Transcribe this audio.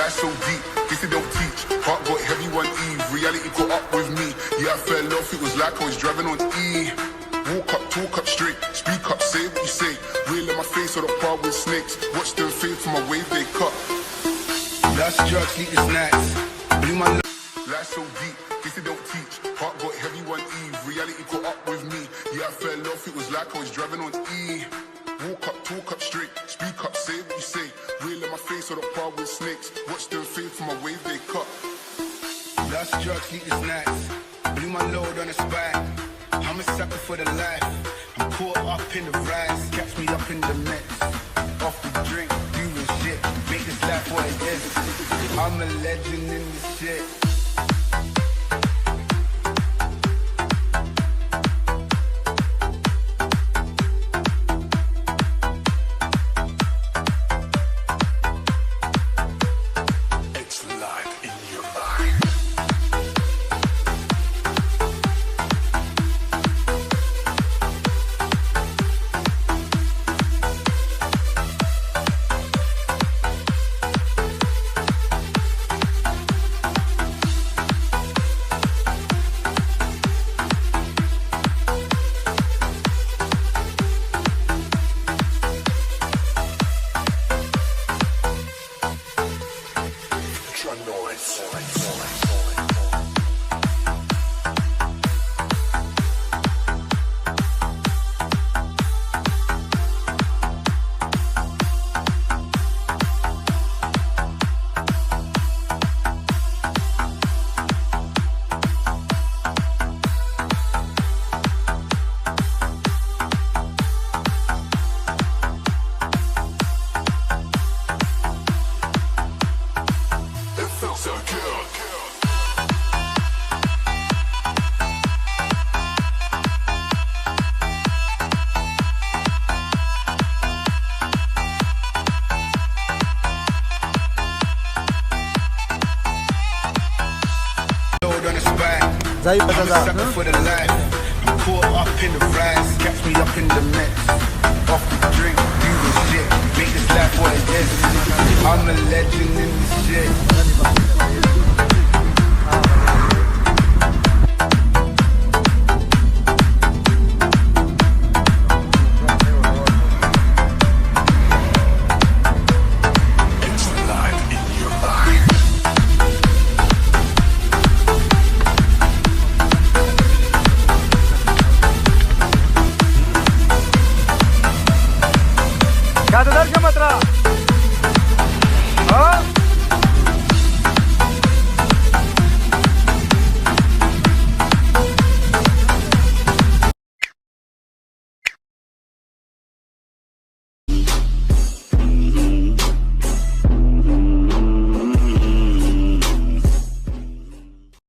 Life so deep, guess they don't teach. Heart got heavy one eve, reality caught up with me. Yeah, I fell off, it was like I was driving on E. Walk up, talk up straight, speak up, say what you say. Real in my face or the par with snakes. Watch them fade from my wave they cut. Last drugs, eat the snacks. Blew my Life so deep, guess they don't teach. Heart got heavy one eve, reality caught up with me. Yeah, I fell off, it was like I was driving on E. Walk up, talk up straight, speak up, say what you say. Real in my face or the par with snakes. Watch them fade from my wave they cut. Last drugs, eat the snacks. Blew my load on the spine. I'm a sucker for the life. I'm caught up in the rise. Catch me up in the mix. Off the drink, doing shit. Make this life what it is. I'm a legend in this shit. Zai I'm a patata. sucker for the life. I'm caught up in the rise. Catch me up in the mix. Off the drink, do the shit. Make this life what it is. I'm a legend in this shit.